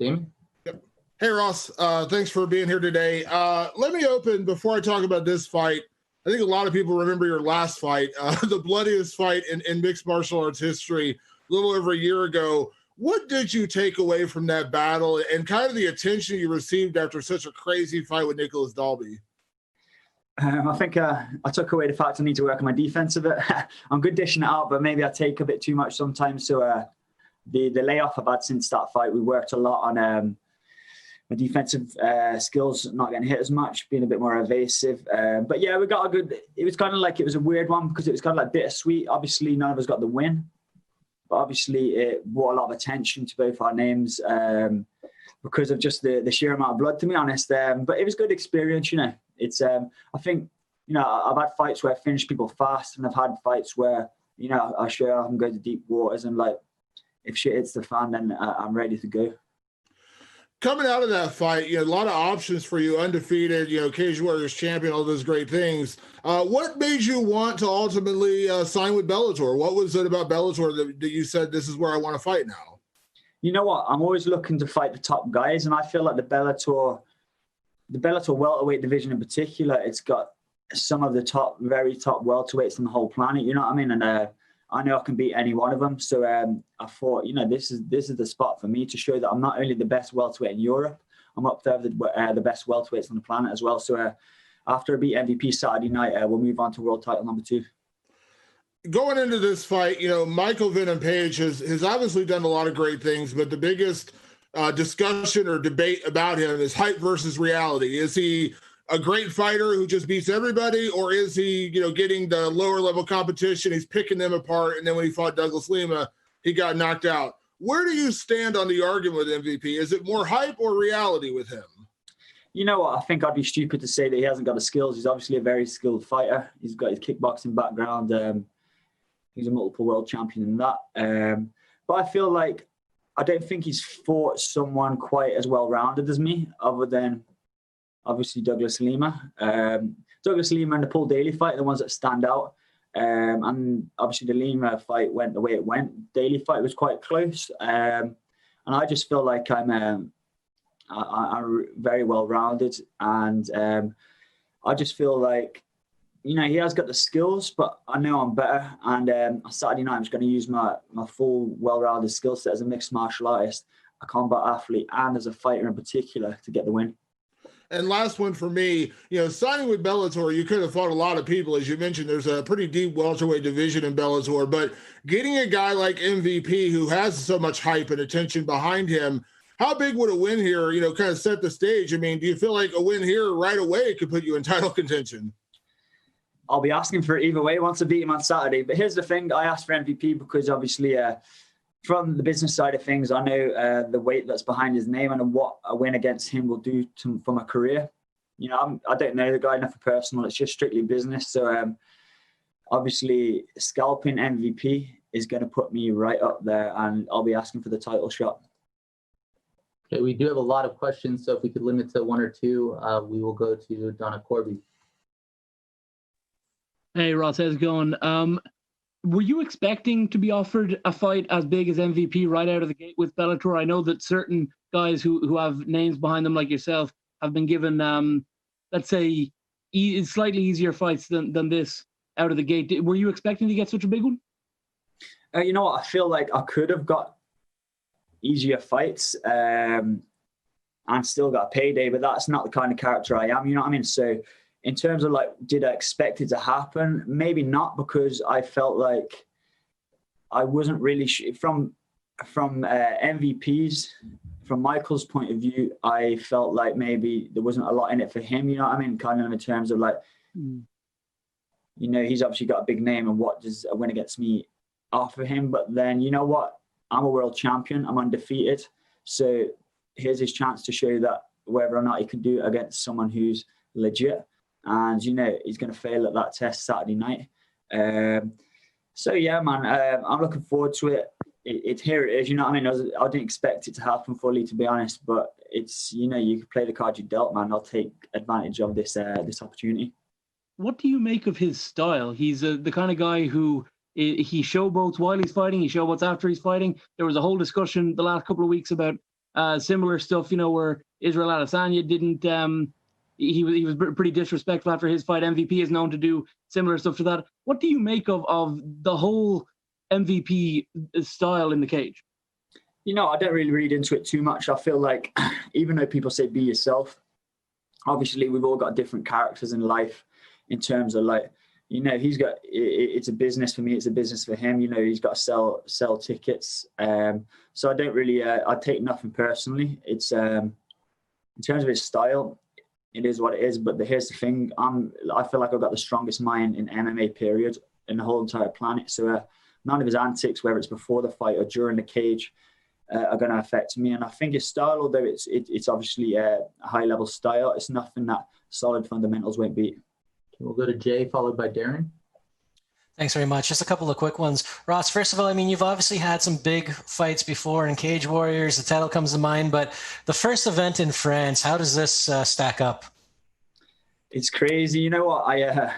Damon? Yep. Hey, Ross. Thanks for being here today. Let me open, before I talk about this fight, I think a lot of people remember your last fight, the bloodiest fight in mixed martial arts history, a little over a year ago. What did you take away from that battle and kind of the attention you received after such a crazy fight with Nicholas Dalby? I think I took away the fact I need to work on my defense a bit. I'm good dishing it out, but maybe I take a bit too much sometimes. So the layoff I've had since that fight, we worked a lot on my defensive skills, not getting hit as much, being a bit more evasive. But yeah, we got a good, it was kind of like, it was a weird one because it was kind of like bittersweet. Obviously, none of us got the win, but obviously it brought a lot of attention to both our names because of just the sheer amount of blood, to be honest. But it was a good experience, you know. It's, I think, you know, I've had fights where I finish people fast, and I've had fights where, you know, I show up and go to deep waters, and like, if shit hits the fan, then I'm ready to go. Coming out of that fight, you know, a lot of options for you, undefeated, you know, Cage Warriors champion, all those great things. What made you want to ultimately sign with Bellator? What was it about Bellator that you said, this is where I want to fight now? You know what? I'm always looking to fight the top guys, and I feel like the Bellator welterweight division in particular, it's got some of the top, very top welterweights on the whole planet. You know what I mean? And I know I can beat any one of them. So I thought, you know, this is the spot for me to show that I'm not only the best welterweight in Europe, I'm up there with the best welterweights on the planet as well. So after I beat MVP Saturday night, we'll move on to world title number 2. Going into this fight, you know, Michael Venom Page has obviously done a lot of great things, but the biggest discussion or debate about him is hype versus reality. Is he a great fighter who just beats everybody, or is he, you know, getting the lower level competition, he's picking them apart, and then when he fought Douglas Lima, he got knocked out? Where do you stand on the argument with MVP? Is it more hype or reality with him? You know what? I think I'd be stupid to say that he hasn't got the skills. He's obviously a very skilled fighter. He's got his kickboxing background. He's a multiple world champion in that. But I feel like I don't think he's fought someone quite as well-rounded as me, other than obviously Douglas Lima. Douglas Lima and the Paul Daly fight are the ones that stand out. And obviously the Lima fight went the way it went. Daly fight was quite close. And I just feel like I'm very well-rounded. And I just feel like, you know, he has got the skills, but I know I'm better. And Saturday night, I'm just going to use my full, well-rounded skill set as a mixed martial artist, a combat athlete, and as a fighter in particular to get the win. And last one for me, you know, signing with Bellator, you could have fought a lot of people. As you mentioned, there's a pretty deep welterweight division in Bellator, but getting a guy like MVP who has so much hype and attention behind him, how big would a win here, you know, kind of set the stage? I mean, do you feel like a win here right away could put you in title contention? I'll be asking for it either way once I beat him on Saturday. But here's the thing. I asked for MVP because obviously from the business side of things, I know the weight that's behind his name and what a win against him will do for my career. You know, I don't know the guy enough for personal. It's just strictly business. So obviously scalping MVP is going to put me right up there, and I'll be asking for the title shot. Okay, we do have a lot of questions, so if we could limit to 1 or 2, we will go to Donna Corby. Hey, Ross, how's it going? Were you expecting to be offered a fight as big as MVP right out of the gate with Bellator? I know that certain guys who have names behind them, like yourself, have been given, let's say, slightly easier fights than this out of the gate. Were you expecting to get such a big one? You know what? I feel like I could have got easier fights and still got a payday, but that's not the kind of character I am. You know what I mean? So in terms of like, did I expect it to happen? Maybe not, because I felt like I wasn't really from MVP's, from Michael's point of view, I felt like maybe there wasn't a lot in it for him. You know what I mean? Kind of in terms of like, you know, he's obviously got a big name, and what does a win against me offer him? But then, you know what? I'm a world champion. I'm undefeated. So here's his chance to show that whether or not he can do it against someone who's legit. And, you know, he's going to fail at that test Saturday night. So, yeah, man, I'm looking forward to it. Here it is, you know what I mean? I didn't expect it to happen fully, to be honest. But it's, you know, you can play the card you dealt, man. I'll take advantage of this opportunity. What do you make of his style? He's the kind of guy who he showboats while he's fighting. He showboats after he's fighting. There was a whole discussion the last couple of weeks about similar stuff, where Israel Adesanya didn't. He was pretty disrespectful after his fight. MVP is known to do similar stuff to that. What do you make of the whole MVP style in the cage? I don't really read into it too much. I feel like even though people say be yourself, obviously we've all got different characters in life in terms of it's a business for me, it's a business for him. He's got to sell tickets. So I don't really, I take nothing personally. It's in terms of his style, it is what it is. But here's the thing: I feel like I've got the strongest mind in MMA period in the whole entire planet. So none of his antics, whether it's before the fight or during the cage, are going to affect me. And I think his style, although it's obviously a high level style, it's nothing that solid fundamentals won't beat. We'll go to Jay, followed by Darren. Thanks very much. Just a couple of quick ones. Ross, first of all, you've obviously had some big fights before in Cage Warriors. The title comes to mind, but the first event in France, how does this stack up? It's crazy. You know what?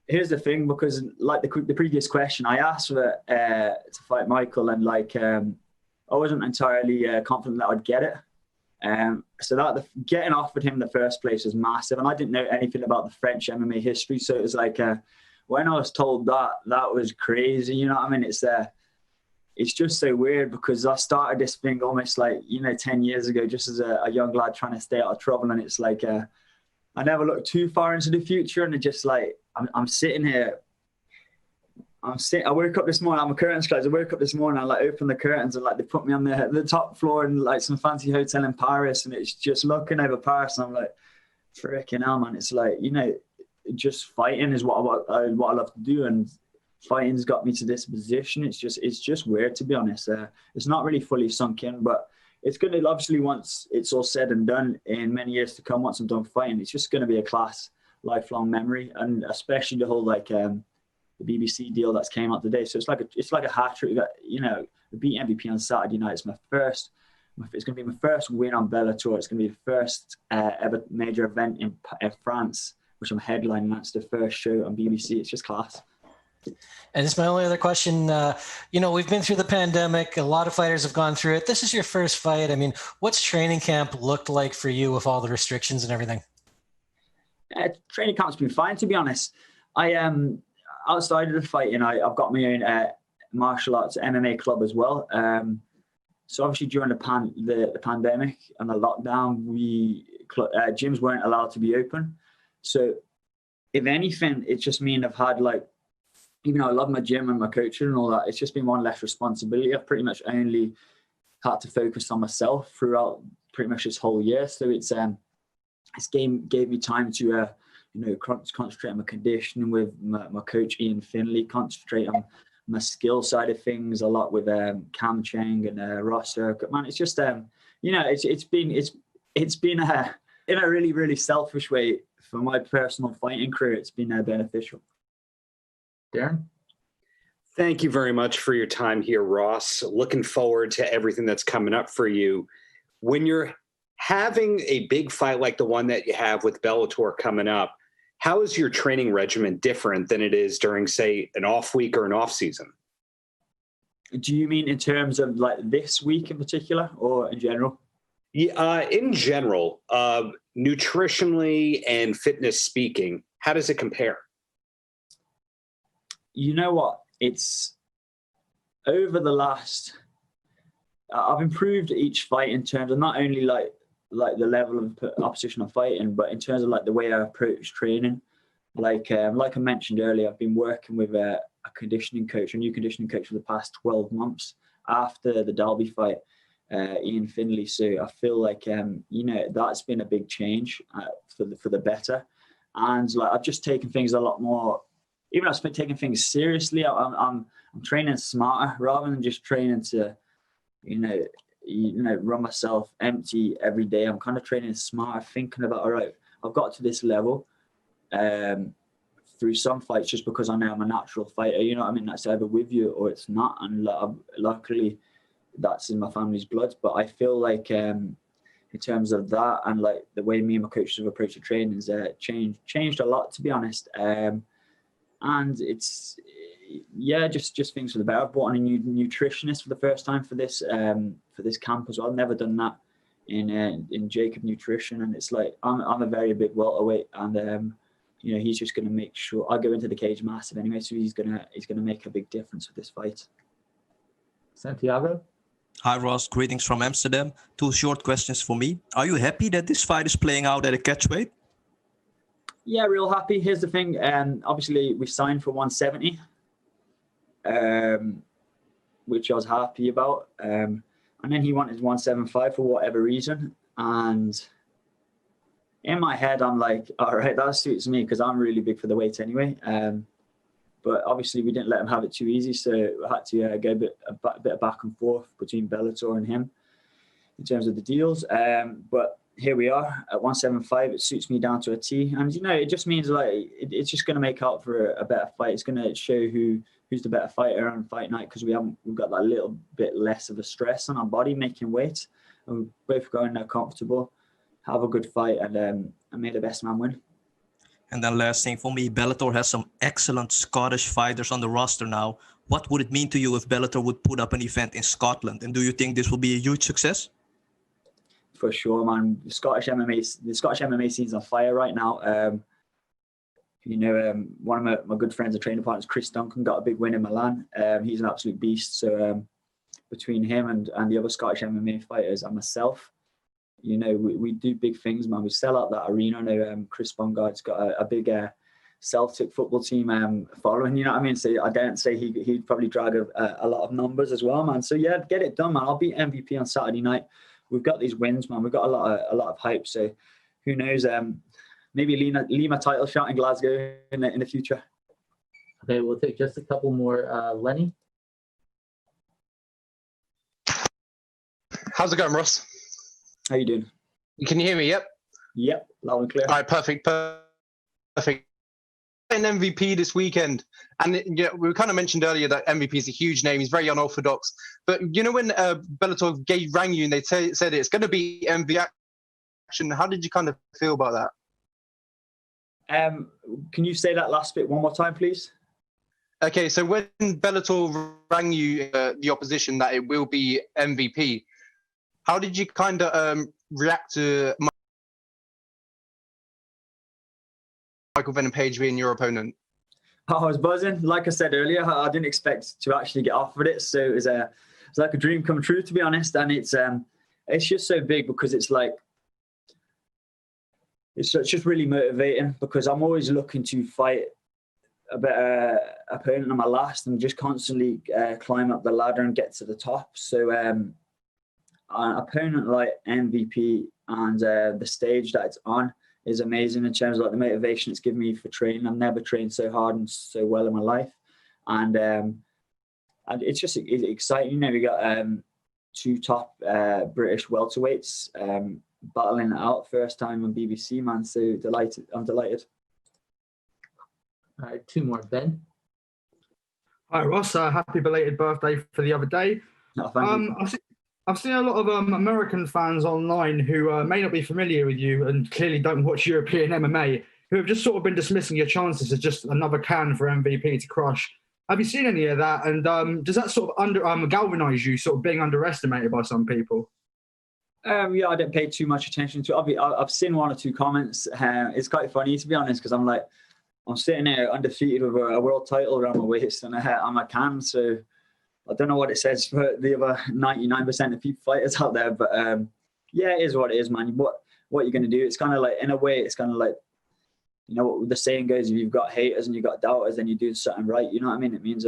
Here's the thing, because like the previous question, I asked for to fight Michael, and I wasn't entirely confident that I'd get it. So that getting offered him in the first place was massive, and I didn't know anything about the French MMA history. So it was when I was told that was crazy. You know what I mean? It's just so weird, because I started this thing almost 10 years ago, just as a young lad trying to stay out of trouble, and it's I never looked too far into the future, and it just I'm sitting here. I woke up this morning, I'm a curtains closed. I woke up this morning, I opened the curtains, and they put me on the top floor in some fancy hotel in Paris, and it's just looking over Paris, and I'm freaking hell, man. It's just fighting is what I love to do, and fighting's got me to this position. It's just weird, to be honest. It's not really fully sunk in, but it's going to, obviously, once it's all said and done in many years to come, once I'm done fighting, it's just going to be a class, lifelong memory, and especially the whole the BBC deal that's came out today. So it's like a hat trick. We beat MVP on Saturday night. It's going to be my first win on Bellator. It's going to be the first ever major event in France, which I'm headlining. That's the first show on BBC. It's just class. And it's my only other question. We've been through the pandemic. A lot of fighters have gone through it. This is your first fight. What's training camp looked like for you with all the restrictions and everything? Training camp's been fine, to be honest. Outside of the fighting, I've got my own martial arts MMA club as well. So obviously during the pandemic and the lockdown, gyms weren't allowed to be open. So if anything, it's just mean I've had even though I love my gym and my coaching and all that, it's just been one less responsibility. I've pretty much only had to focus on myself throughout pretty much this whole year. So it's gave me time to concentrate on my conditioning with my coach Ian Finley, concentrate on my skill side of things a lot with Cam Cheng and Ross Circuit. Man, it's just it's been in a really, really selfish way for my personal fighting career. It's been beneficial. Darren? Thank you very much for your time here, Ross. Looking forward to everything that's coming up for you. When you're having a big fight like the one that you have with Bellator coming up, how is your training regimen different than it is during, say, an off week or an off season? Do you mean in terms of this week in particular, or in general? Yeah, in general, nutritionally and fitness speaking, how does it compare? You know what? It's over the last. I've improved each fight in terms of not only the level of opposition I'm fighting, but in terms of the way I approach training. Like I mentioned earlier, I've been working with a conditioning coach, a new conditioning coach for the past 12 months after the Derby fight, Ian Finley. So I feel that's been a big change for the better. And I've just taken things a lot more. Even though I've been taking things seriously, I'm training smarter rather than just training to, run myself empty every day. I'm kind of training smarter, thinking about, all right, I've got to this level through some fights just because I know I'm a natural fighter. You know what I mean? That's either with you or it's not. And luckily, that's in my family's blood. But I feel in terms of that and the way me and my coaches have approached the training has changed a lot, to be honest. And it's, yeah, just things for the better. I've brought on a new nutritionist for the first time for this camp as well. I've never done that in Jacob Nutrition, and it's like I'm a very big welterweight, and you know, he's just going to make sure I go into the cage massive anyway, so he's gonna make a big difference with this fight. Santiago? Hi Ross, greetings from Amsterdam. 2 short questions for me. Are you happy that this fight is playing out at a catchweight? Yeah, real happy. Here's the thing. Obviously, we signed for 170, which I was happy about. And then he wanted 175 for whatever reason. And in my head, I'm like, all right, that suits me because I'm really big for the weight anyway. But obviously, we didn't let him have it too easy. So I had to go a bit of back and forth between Bellator and him in terms of the deals. But here we are at 175. It suits me down to a T. And, you know, it just means like it's just going to make up for a better fight. It's going to show who's the better fighter on fight night because we've got that little bit less of a stress on our body making weight. And we're both going there comfortable, have a good fight, and may the best man win. And then last thing for me, Bellator has some excellent Scottish fighters on the roster now. What would it mean to you if Bellator would put up an event in Scotland? And do you think this will be a huge success? For sure, man. The Scottish MMA scene's on fire right now. You know, one of my good friends and training partners, Chris Duncan, got a big win in Milan. He's an absolute beast. So between him and the other Scottish MMA fighters and myself, you know, we do big things, man. We sell out that arena. I know Chris Bongard's got a big Celtic football team following, you know what I mean? So I don't say he'd probably drag a lot of numbers as well, man. So yeah, get it done, man. I'll beat MVP on Saturday night. We've got these wins, man. We've got a lot of hype. So who knows? Maybe Lima title shot in Glasgow in the future. Okay, we'll take just a couple more. Lenny? How's it going, Ross? How you doing? Can you hear me? Yep. Yep, loud and clear. All right, perfect. An MVP this weekend, and you know, we kind of mentioned earlier that MVP is a huge name. He's very unorthodox, but you know when Bellator rang you and they said it's going to be MVP action, how did you kind of feel about that? Can you say that last bit one more time, please? Okay, so when Bellator rang you, the opposition, that it will be MVP, how did you kind of react to Michael Venom Page being your opponent? I was buzzing. Like I said earlier, I didn't expect to actually get offered it, so it was like a dream come true, to be honest. And it's just so big because it's just really motivating because I'm always looking to fight a better opponent on my last and just constantly climb up the ladder and get to the top. So an opponent like MVP and the stage that it's on is amazing in terms of like the motivation it's given me for training. I've never trained so hard and so well in my life, and it's just exciting. You know, we got 2 top British welterweights battling it out first time on BBC, man. So delighted. I'm delighted. All right, 2 more. Ben? Hi, Ross. Happy belated birthday for the other day. Oh, thank you. I've seen a lot of American fans online who may not be familiar with you and clearly don't watch European MMA, who have just sort of been dismissing your chances as just another can for MVP to crush. Have you seen any of that? And does that sort of galvanise you, sort of being underestimated by some people? Yeah, I didn't pay too much attention to it. I've seen 1 or 2 comments. It's quite funny, to be honest, because I'm sitting there undefeated with a world title around my waist and I'm a can, so I don't know what it says for the other 99% of people fighters out there, but yeah, it is what it is, man. What you're going to do, it's kind of like, in a way, it's kind of like, you know what the saying goes, if you've got haters and you've got doubters, then you're doing something right. You know what I mean? It means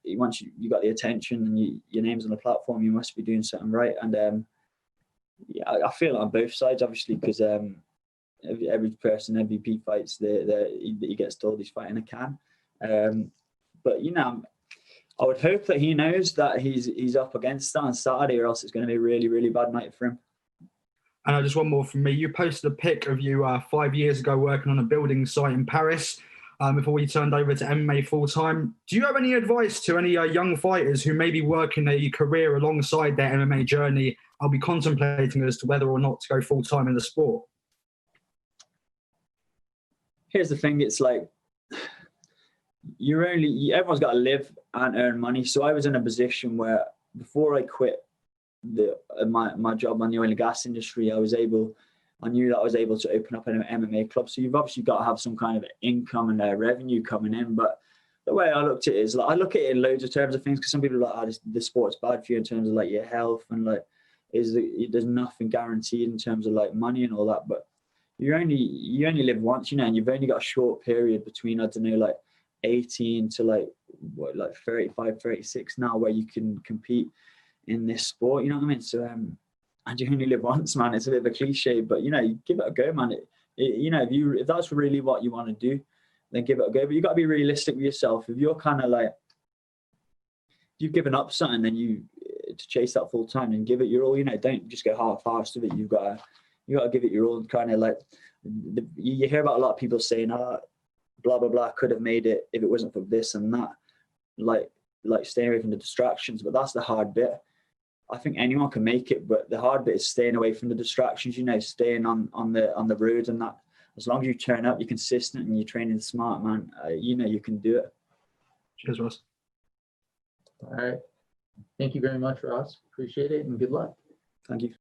once you got the attention and your name's on the platform, you must be doing something right. And yeah, I feel it on both sides, obviously, because every person MVP fights, he gets told he's fighting a can. But, you know, I would hope that he knows that he's up against that on Saturday, or else it's going to be a really, really bad night for him. And just one more from me. You posted a pic of you 5 years ago working on a building site in Paris before you turned over to MMA full-time. Do you have any advice to any young fighters who may be working a career alongside their MMA journey? I'll be contemplating as to whether or not to go full-time in the sport. Here's the thing. It's like, everyone's got to live and earn money. So I was in a position where before I quit my job on the oil and gas industry, I knew that I was able to open up an MMA club. So you've obviously got to have some kind of income and revenue coming in. But the way I looked at it is, like, I look at it in loads of terms of things, because some people are like, the sport's bad for you in terms of like your health, and like there's nothing guaranteed in terms of like money and all that. But you only live once, and you've only got a short period between, I don't know, like 18 to like 35, 36 now, where you can compete in this sport. You know what I mean? So and you only live once, man. It's a bit of a cliche, but you give it a go, man. If that's really what you want to do, then give it a go. But you got to be realistic with yourself. If you're kind of like, you've given up something, then to chase that full time and give it your all. Don't just go half-assed with it. You got to give it your all. Kind of like, you hear about a lot of people saying, blah blah blah, could have made it if it wasn't for this and that. Like staying away from the distractions, but that's the hard bit. I think anyone can make it, but the hard bit is staying away from the distractions. Staying on the road, and that. As long as you turn up, you're consistent, and you're training smart, man. You can do it. Cheers, Ross. All right. Thank you very much, Ross. Appreciate it, and good luck. Thank you.